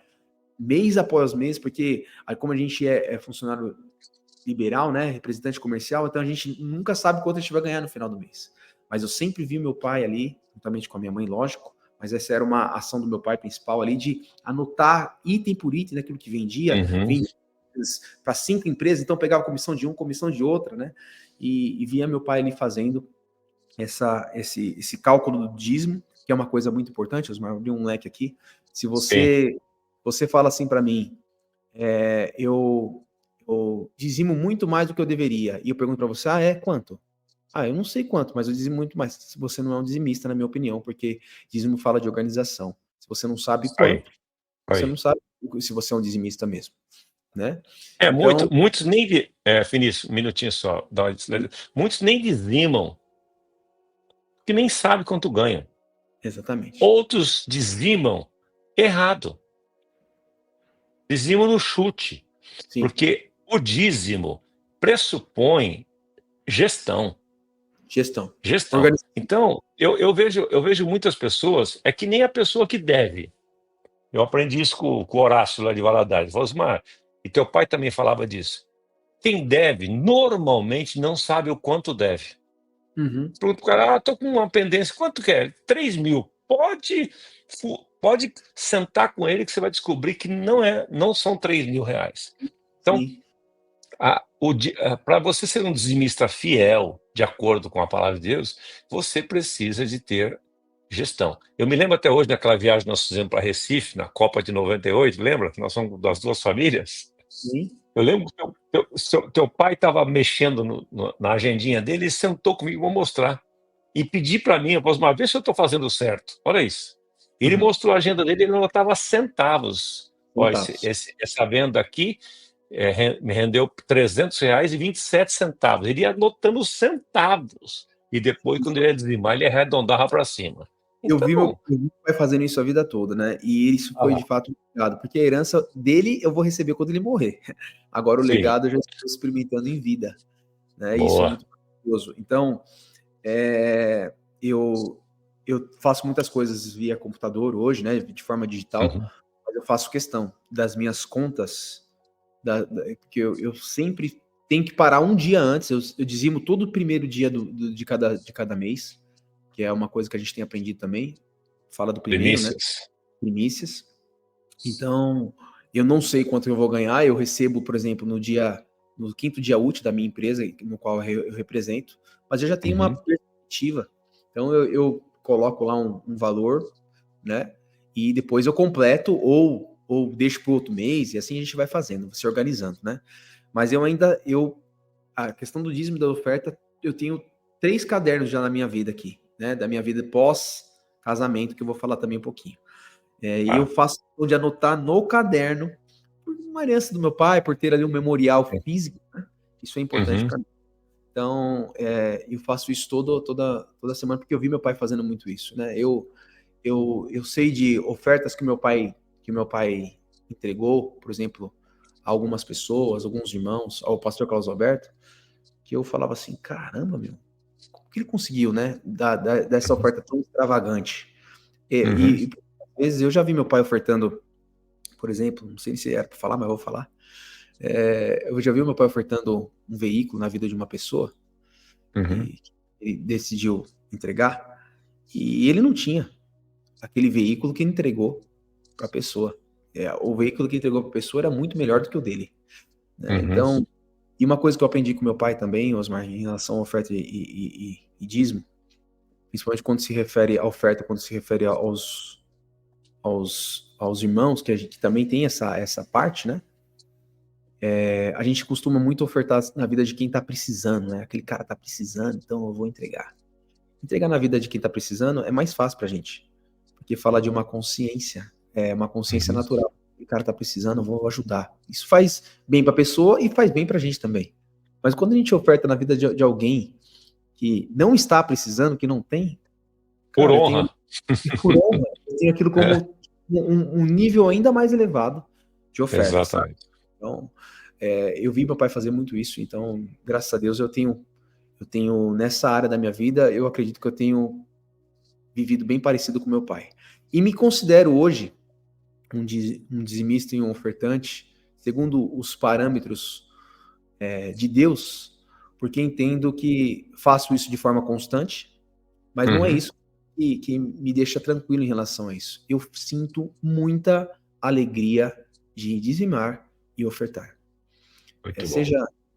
mês após mês, porque como a gente é funcionário liberal, né, representante comercial, então a gente nunca sabe quanto a gente vai ganhar no final do mês. Mas eu sempre vi meu pai ali, juntamente com a minha mãe, lógico, mas essa era uma ação do meu pai principal ali, de anotar item por item daquilo que vendia para 5 empresas, então pegava comissão de um, comissão de outra, né, e via meu pai ali fazendo esse cálculo do dízimo, que é uma coisa muito importante. Osmar, abri um leque aqui. Se você fala assim para mim, eu dizimo muito mais do que eu deveria, e eu pergunto para você, quanto? Eu não sei quanto, mas eu dizimo muito mais. Se você não é um dizimista, na minha opinião, porque dízimo fala de organização. Se você não sabe quanto, você não sabe se você é um dizimista mesmo, né? Então, Muitos nem... Vinícius, um minutinho só. Muitos nem dizimam, que nem sabem quanto ganham. exatamente. Outros dizimam errado. Dizimam no chute. Sim. Porque o dízimo pressupõe gestão. Gestão. Então, eu vejo muitas pessoas, é que nem a pessoa que deve. Eu aprendi isso com o Horácio lá de Valadares. Osmar, e teu pai também falava disso. Quem deve, normalmente, não sabe o quanto deve. Pergunta pro cara, tô com uma pendência, quanto que é? 3 mil. Pode sentar com ele que você vai descobrir que não são 3 mil reais. Então, para você ser um dizimista fiel, de acordo com a palavra de Deus, você precisa de ter gestão. Eu me lembro até hoje daquela viagem que nós fizemos para Recife, na Copa de 98, lembra? Que nós somos das duas famílias. Sim. Eu lembro que teu pai estava mexendo na agendinha dele e sentou comigo, vou mostrar. E pedi para mim, eu posso ver se eu estou fazendo certo. Olha isso. Ele mostrou a agenda dele, ele anotava centavos. Olha, essa venda aqui me rendeu R$300,27. Ele ia anotando centavos. E depois, quando ele ia dizimar, ele arredondava para cima. Eu vi meu pai fazendo isso a vida toda, né? E isso foi, de fato, um legado. Porque a herança dele eu vou receber quando ele morrer. Agora, o legado eu já estou experimentando em vida. Né? Isso é muito maravilhoso. Então, eu faço muitas coisas via computador hoje, né? De forma digital. Mas eu faço questão das minhas contas, que eu sempre tenho que parar um dia antes. Eu dizimo todo o primeiro dia de cada mês, que é uma coisa que a gente tem aprendido também. Fala do primeiro, né? Primícias. Então, eu não sei quanto eu vou ganhar. Eu recebo, por exemplo, no 5º dia útil da minha empresa, no qual eu represento, mas eu já tenho uma perspectiva. Então, eu coloco lá um valor, né? E depois eu completo ou deixo para o outro mês, e assim a gente vai fazendo, se organizando, né? Mas a questão do dízimo e da oferta, eu tenho 3 cadernos já na minha vida aqui, né? Da minha vida pós-casamento, que eu vou falar também um pouquinho. E eu faço de anotar no caderno, por uma herança do meu pai, por ter ali um memorial físico, né? Isso é importante para mim. Então, eu faço isso toda semana, porque eu vi meu pai fazendo muito isso, né? Eu sei de ofertas que meu pai entregou, por exemplo, a algumas pessoas, alguns irmãos, ao pastor Carlos Alberto, que eu falava assim, caramba, meu, como que ele conseguiu, né, dessa oferta tão extravagante? E às vezes eu já vi meu pai ofertando, por exemplo, não sei se era para falar, mas eu vou falar, eu já vi meu pai ofertando um veículo na vida de uma pessoa, que ele decidiu entregar, e ele não tinha aquele veículo que entregou para a pessoa. O veículo que entregou para a pessoa era muito melhor do que o dele. Né? Então, e uma coisa que eu aprendi com meu pai também, Osmar, em relação à oferta e dízimo, principalmente quando se refere à oferta, quando se refere aos aos irmãos, que a gente também tem essa parte, né? A gente costuma muito ofertar na vida de quem tá precisando, né? Aquele cara tá precisando, então eu vou entregar. Entregar na vida de quem tá precisando é mais fácil pra gente, porque fala de uma consciência Uhum. natural. O cara tá precisando, eu vou ajudar. Isso faz bem pra pessoa e faz bem pra gente também. Mas quando a gente oferta na vida de alguém que não está precisando, que não tem, Por cara, honra. por honra, eu tenho aquilo É, como um nível ainda mais elevado de oferta, sabe? exatamente. Então, eu vi meu pai fazer muito isso, então, graças a Deus, eu tenho, nessa área da minha vida, eu acredito que eu tenho vivido bem parecido com meu pai. E me considero hoje um dizimista e um ofertante, segundo os parâmetros de Deus, porque entendo que faço isso de forma constante, mas não é Uhum. isso que me deixa tranquilo em relação a isso. Eu sinto muita alegria de dizimar e ofertar. Muito bom.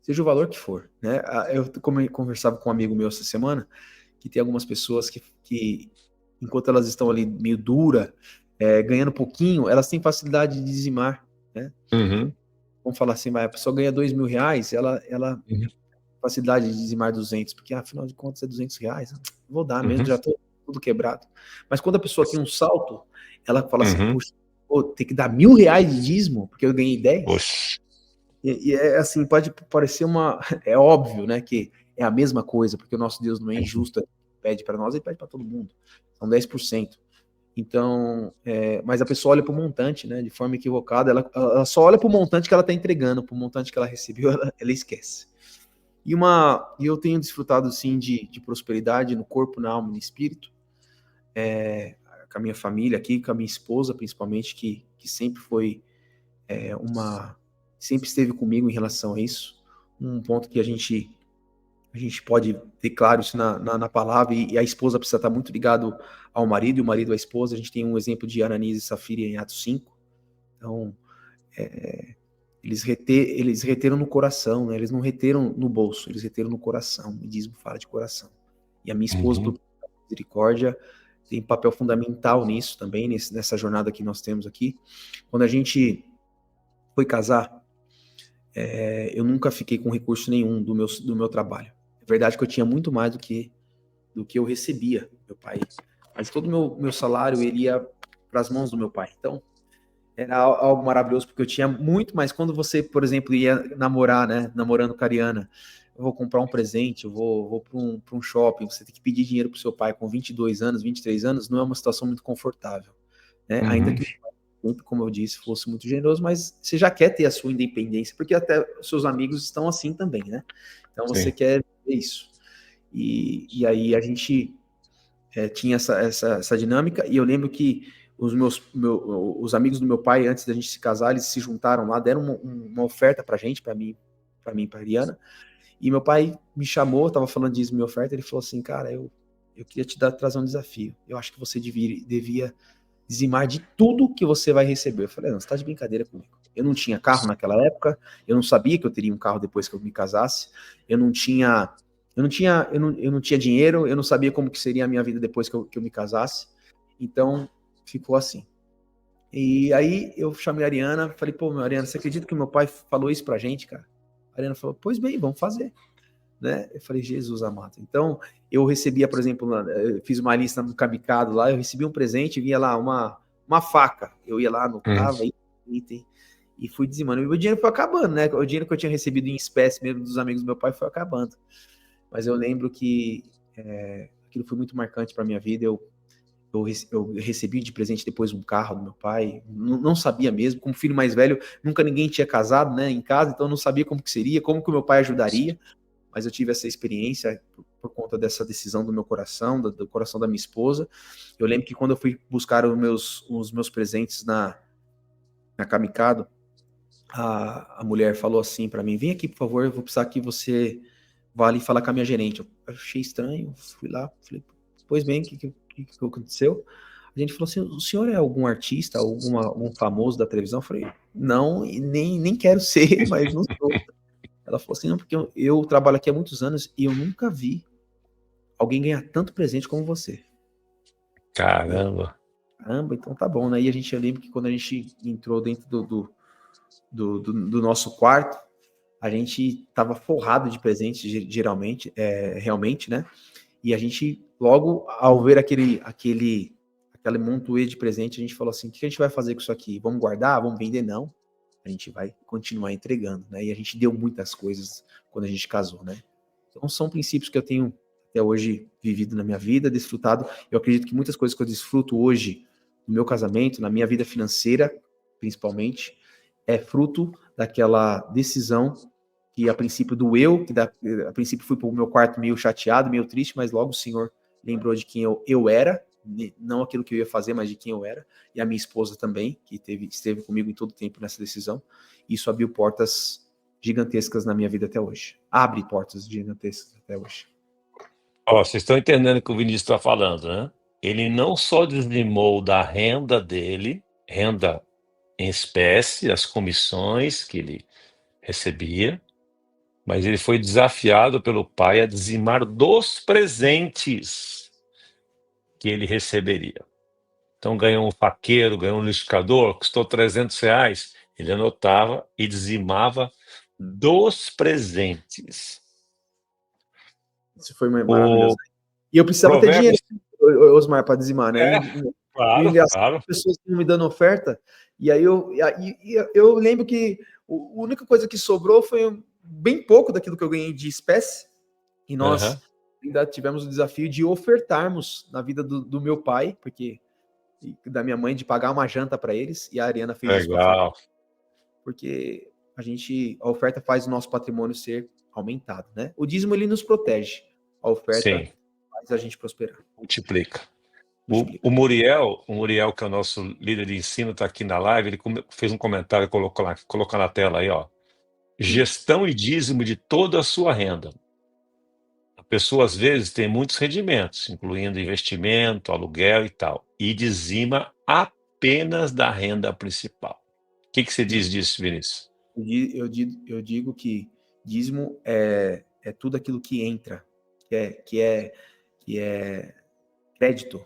Seja o valor que for, né? Eu conversava com um amigo meu essa semana, que tem algumas pessoas que enquanto elas estão ali meio dura, ganhando pouquinho, elas têm facilidade de dizimar, né? Uhum. Vamos falar assim, a pessoa ganha R$ 2.000, ela Uhum. facilidade de dizimar 200, porque afinal de contas é R$ 200, vou dar mesmo, Uhum. já tô tudo quebrado. Mas quando a pessoa tem um salto, ela fala assim, Uhum. puxa, pô, tem que dar R$ 1.000 de dízimo, porque eu ganhei 10. Oxe. E é assim, pode parecer é óbvio, né, que é a mesma coisa, porque o nosso Deus não é injusto, ele pede para nós, ele pede para todo mundo, são 10%. Então, mas a pessoa olha para o montante, né, de forma equivocada, ela só olha para o montante que ela está entregando, para o montante que ela recebeu, ela esquece. E eu tenho desfrutado, sim, de prosperidade no corpo, na alma e no espírito, com a minha família aqui, com a minha esposa, principalmente, que sempre foi sempre esteve comigo em relação a isso. Um ponto que a gente pode ter claro isso na palavra, e a esposa precisa estar muito ligado ao marido, e o marido à esposa. A gente tem um exemplo de Ananias e Safira em Atos 5. Então, eles reteram no coração, né? Eles não reteram no bolso, eles reteram no coração. O dízimo fala de coração. E a minha esposa, Uhum. por misericórdia, tem papel fundamental nisso também, nessa jornada que nós temos aqui. Quando a gente foi casar, eu nunca fiquei com recurso nenhum do meu trabalho. É verdade que eu tinha muito mais do que eu recebia, meu pai. Mas todo o meu salário ele ia para as mãos do meu pai. Então, era algo maravilhoso, porque eu tinha muito, mas quando você, por exemplo, ia namorar, né? Namorando com a Ariana, eu vou comprar um presente, eu vou para um shopping, você tem que pedir dinheiro pro seu pai com 22 anos, 23 anos, não é uma situação muito confortável, né? Ainda Uhum. que sempre, como eu disse, fosse muito generoso, mas você já quer ter a sua independência, porque até os seus amigos estão assim também, né? Então você Sim. quer ver isso. E aí a gente tinha essa dinâmica, e eu lembro que os amigos do meu pai, antes da gente se casar, eles se juntaram lá, deram uma oferta pra gente, pra mim, pra Ariana, e meu pai me chamou, tava falando disso, minha oferta, ele falou assim, cara, eu queria trazer um desafio, eu acho que você devia dizimar de tudo que você vai receber. Eu falei, não, você tá de brincadeira comigo. Eu não tinha carro naquela época, eu não sabia que eu teria um carro depois que eu me casasse, eu não tinha eu não tinha dinheiro, eu não sabia como que seria a minha vida depois que eu me casasse. Então, ficou assim. E aí eu chamei a Ariana, falei, pô, Ariana, você acredita que o meu pai falou isso pra gente, cara? A Ariana falou, pois bem, vamos fazer. Né? Eu falei, Jesus amado. Então, eu recebia, por exemplo, eu fiz uma lista no Camicado lá, eu recebi um presente, vinha lá uma faca. Eu ia lá, Uhum. anotava, item, e fui dizimando. E o dinheiro foi acabando, né? O dinheiro que eu tinha recebido em espécie mesmo dos amigos do meu pai foi acabando. Mas eu lembro que aquilo foi muito marcante para minha vida. Eu recebi de presente depois um carro do meu pai, não sabia mesmo, como filho mais velho, nunca ninguém tinha casado, né, em casa, então eu não sabia como que seria, como que o meu pai ajudaria, mas eu tive essa experiência por conta dessa decisão do meu coração, do coração da minha esposa. Eu lembro que quando eu fui buscar os meus presentes na Camicado, a mulher falou assim para mim, vem aqui, por favor, eu vou precisar que você vá ali falar com a minha gerente. Eu achei estranho, fui lá, falei, pois bem, o que aconteceu? A gente falou assim, o senhor é algum artista, algum famoso da televisão? Eu falei, não, nem quero ser, mas não sou. Ela falou assim, não, porque eu trabalho aqui há muitos anos e eu nunca vi alguém ganhar tanto presente como você. Eu, Caramba. Caramba, então tá bom, né? E eu lembro que quando a gente entrou dentro do nosso quarto, a gente tava forrado de presentes, geralmente, realmente, né? E a gente, logo ao ver aquele montoeiro de presente, a gente falou assim: o que a gente vai fazer com isso aqui? Vamos guardar? Vamos vender? Não. A gente vai continuar entregando, né? E a gente deu muitas coisas quando a gente casou, né? Então são princípios que eu tenho até hoje vivido na minha vida, desfrutado. Eu acredito que muitas coisas que eu desfruto hoje no meu casamento, na minha vida financeira, principalmente, é fruto daquela decisão que a princípio doeu, a princípio fui para o meu quarto meio chateado, meio triste, mas logo o Senhor lembrou de quem eu era, não aquilo que eu ia fazer, mas de quem eu era, e a minha esposa também, que esteve comigo em todo o tempo nessa decisão. Isso abriu portas gigantescas na minha vida até hoje. Abre portas gigantescas até hoje. Ó, vocês estão entendendo o que o Vinícius está falando, né? Ele não só dizimou da renda dele, renda em espécie, as comissões que ele recebia, mas ele foi desafiado pelo pai a dizimar dos presentes que ele receberia. Então ganhou um faqueiro, ganhou um liquidificador, custou R$300, ele anotava e dizimava dos presentes. Isso foi maravilhoso. O E eu precisava ter dinheiro, Provérbios Osmar, para dizimar, né? é, E o claro, engraçado é que claro. as pessoas estão me dando oferta, e aí eu lembro que a única coisa que sobrou foi bem pouco daquilo que eu ganhei de espécie, e Aham. nós ainda tivemos o desafio de ofertarmos na vida do meu pai, e da minha mãe, de pagar uma janta para eles, e a Ariana fez isso com a família, Legal. porque a oferta faz o nosso patrimônio ser aumentado, né? O dízimo, ele nos protege, a oferta Sim, faz a gente prosperar. multiplica. O Multiplica. Muriel, que é o nosso líder de ensino, está aqui na live, ele fez um comentário, colocou na tela aí, ó. Sim. Gestão e dízimo de toda a sua renda. A pessoa, às vezes, tem muitos rendimentos, incluindo investimento, aluguel e tal, e dizima apenas da renda principal. O que você diz disso, Vinícius? Eu digo que dízimo é tudo aquilo que entra, que é crédito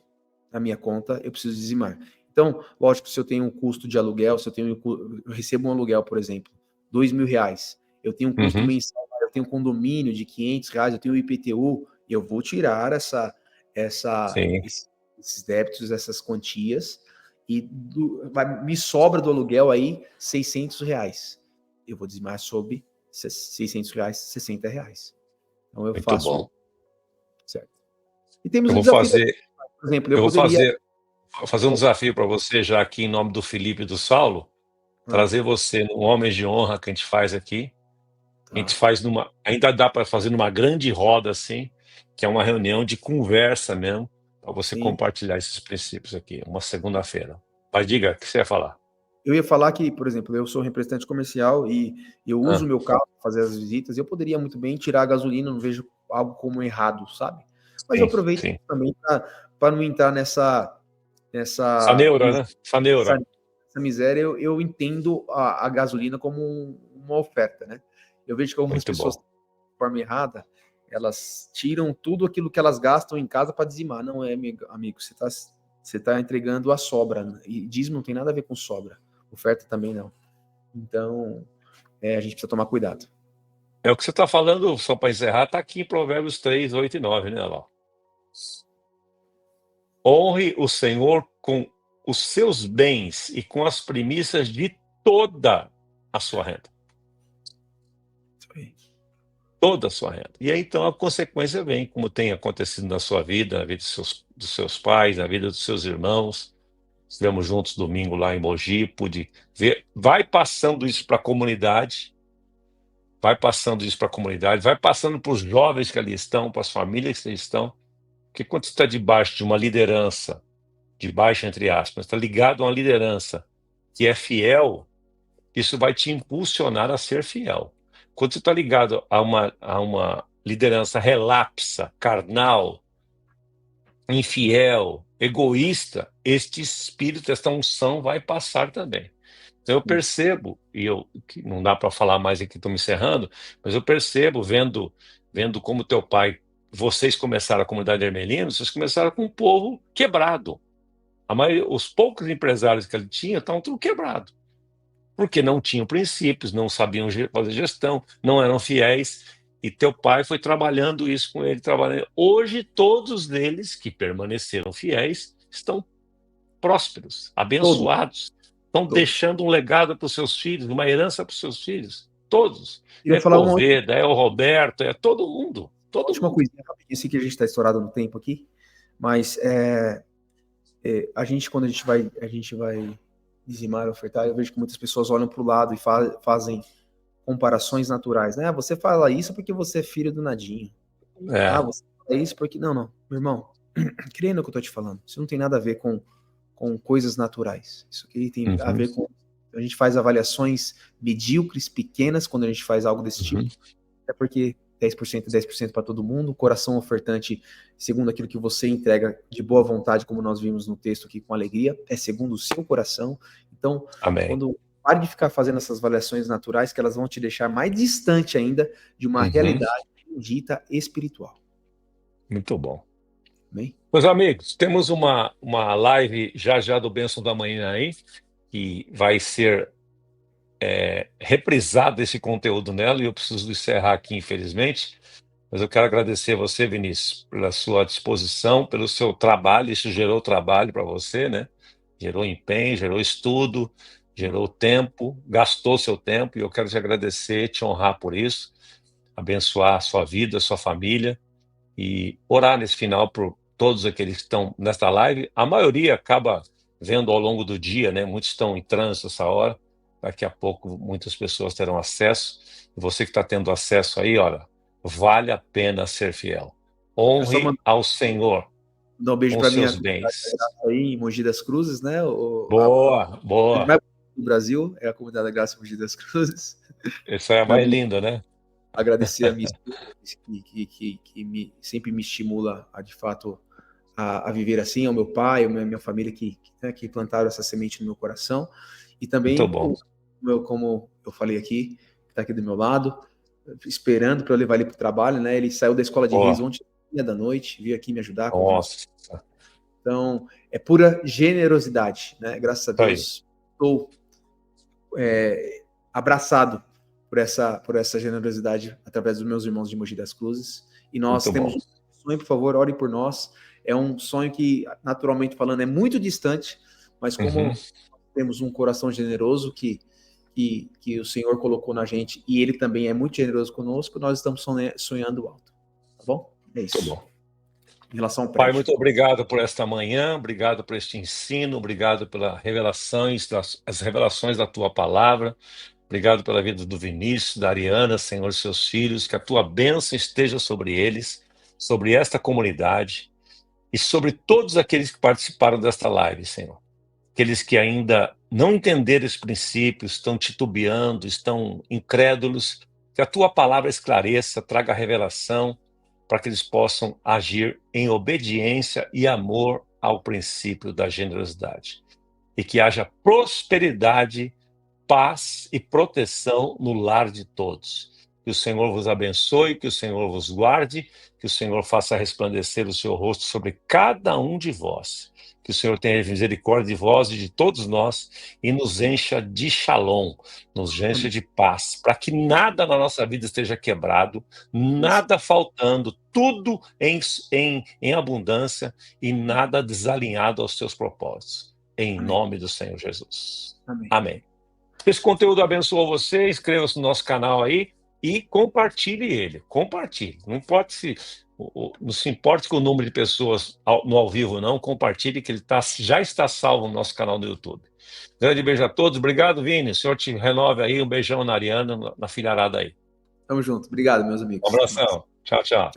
na minha conta, eu preciso dizimar. Então, lógico, se eu tenho um custo de aluguel, eu recebo um aluguel, por exemplo, R$2.000, eu tenho um custo Uhum. mensal, eu tenho um condomínio de R$500, eu tenho IPTU, eu vou tirar Sim, esses débitos, essas quantias, e me sobra do aluguel aí R$600. Eu vou dizimar sobre R$600, R$60. Então eu muito faço, bom. certo? E temos Eu o vou desafio, fazer, por exemplo, eu eu vou poderia. fazer um desafio para você já aqui em nome do Felipe e do Saulo, Ah, trazer você no Homens de Honra que a gente faz aqui. A gente tá, faz ainda dá para fazer numa grande roda assim, que é uma reunião de conversa mesmo, para você sim. compartilhar esses princípios aqui, uma segunda-feira. Mas diga, o que você ia falar? Eu ia falar que, por exemplo, eu sou representante comercial e eu uso o Ah, meu carro para fazer as visitas, e eu poderia muito bem tirar a gasolina, não vejo algo como errado, sabe? Mas eu sim, aproveito sim. também para não entrar Essa nessa, neura, né? Essa nessa, neura. nessa miséria, eu entendo a gasolina como uma oferta, né? Eu vejo que algumas Muito pessoas, bom. de forma errada, elas tiram tudo aquilo que elas gastam em casa para dizimar. Não é, amigo, você tá entregando a sobra, né? E dízimo não tem nada a ver com sobra. Oferta também não. Então, a gente precisa tomar cuidado. É o que você está falando, só para encerrar, está aqui em Provérbios 3, 8 e 9, né, lá. Honre o Senhor com os seus bens e com as primícias de toda a sua renda. Toda a sua renda. E aí, então, a consequência vem, como tem acontecido na sua vida, na vida dos seus pais, na vida dos seus irmãos. Estivemos juntos domingo lá em Mogi, pude ver. Vai passando isso para a comunidade, vai passando isso para a comunidade, vai passando para os jovens que ali estão, para as famílias que ali estão. Porque quando você está debaixo de uma liderança, debaixo entre aspas, está ligado a uma liderança que é fiel, isso vai te impulsionar a ser fiel. Quando você está ligado a uma liderança relapsa, carnal, infiel, egoísta, este espírito, esta unção vai passar também. Então eu percebo, que não dá para falar mais aqui, estou me encerrando, mas eu percebo, vendo como teu pai, vocês começaram a comunidade Hermelino, vocês começaram com um povo quebrado. os poucos empresários que ele tinha estavam tudo quebrado, porque não tinham princípios, não sabiam fazer gestão, não eram fiéis, e teu pai foi trabalhando isso com ele, trabalhando. Hoje, todos eles que permaneceram fiéis estão prósperos, Todos, abençoados, estão todos. deixando um legado para os seus filhos, uma herança para os seus filhos, todos. Eu É ia falar uma Poveda, é o Roberto, é todo mundo, todo última mundo. coisinha rapidinho, sei que a gente está estourado no tempo aqui, mas a gente, quando a gente vai dizimar e ofertar, eu vejo que muitas pessoas olham para o lado e fazem comparações naturais, né? Ah, você fala isso porque você é filho do Nadinho. Ah, É. você fala isso porque... Não, não. Meu irmão, creia no que eu tô te falando. Isso não tem nada a ver com coisas naturais. Isso aqui tem a Uhum, ver com... A gente faz avaliações medíocres, pequenas, quando a gente faz algo desse tipo. uhum. É porque 10% é 10% para todo mundo. O coração ofertante, segundo aquilo que você entrega de boa vontade, como nós vimos no texto aqui, com alegria, é segundo o seu coração. Então, Amém. quando pare de ficar fazendo essas avaliações naturais, que elas vão te deixar mais distante ainda de uma Uhum. realidade dita espiritual. Muito bom. Amém? Meus amigos, temos uma live já do Bênção da Manhã aí, que vai ser reprisado esse conteúdo nela, e eu preciso encerrar aqui, infelizmente, mas eu quero agradecer a você, Vinícius, pela sua disposição, pelo seu trabalho. Isso gerou trabalho para você, né? Gerou empenho, gerou estudo, gerou tempo, gastou seu tempo, e eu quero te agradecer, te honrar por isso, abençoar a sua vida, a sua família, e orar nesse final por todos aqueles que estão nesta live. A maioria acaba vendo ao longo do dia, né? Muitos estão em trânsito essa hora. Daqui a pouco muitas pessoas terão acesso. E você que está tendo acesso aí, olha, vale a pena ser fiel. É só Honre ao Senhor mandar um beijo com para minha seus comunidade bens. aí em Mogi das Cruzes, né? Boa, A boa. mais bonita do Brasil é a comunidade da Graça Mogi das Cruzes. Essa é a mais Também linda, né? agradecer a minha esposa, sempre me estimula a, de fato, a viver assim, ao meu pai, à minha família que plantaram essa semente no meu coração. E Muito também, bom. como eu falei aqui, que está aqui do meu lado, esperando para eu levar ele para o trabalho, né? Ele saiu da escola de Reis Boa. ontem, da noite, veio aqui me ajudar com algumas. Nossa. Então, é pura generosidade, né? Graças a Tá aí. Deus, estou abraçado por essa generosidade através dos meus irmãos de Mogi das Cruzes. E nós Muito temos bom. um sonho, por favor, orem por nós. É um sonho que, naturalmente falando, é muito distante, mas como temos um coração generoso que o Senhor colocou na gente, e Ele também é muito generoso conosco, nós estamos sonhando alto. Tá bom? É isso. Muito bom. Em relação ao Pai, prédio. muito obrigado por esta manhã, obrigado por este ensino, obrigado pelas as revelações da tua palavra, obrigado pela vida do Vinícius, da Ariana, Senhor, seus filhos, que a tua bênção esteja sobre eles, sobre esta comunidade e sobre todos aqueles que participaram desta live, Senhor. Aqueles que ainda não entenderam os princípios, estão titubeando, estão incrédulos, que a tua palavra esclareça, traga revelação, para que eles possam agir em obediência e amor ao princípio da generosidade. E que haja prosperidade, paz e proteção no lar de todos. Que o Senhor vos abençoe, que o Senhor vos guarde, que o Senhor faça resplandecer o seu rosto sobre cada um de vós. Que o Senhor tenha misericórdia de vós e de todos nós e nos encha de shalom, nos encha de paz, para que nada na nossa vida esteja quebrado, nada faltando, tudo em abundância e nada desalinhado aos seus propósitos. Em nome do Senhor Jesus. Amém. Esse conteúdo abençoou você, inscreva-se no nosso canal aí e compartilhe ele. Compartilhe. Não importa não se importe com o número de pessoas no ao vivo, não. Compartilhe, que ele já está salvo no nosso canal do YouTube. Grande beijo a todos. Obrigado, Vini. O Senhor te renove aí. Um beijão na Ariana, na filharada aí. Tamo junto. Obrigado, meus amigos. Um abração. Tchau, tchau.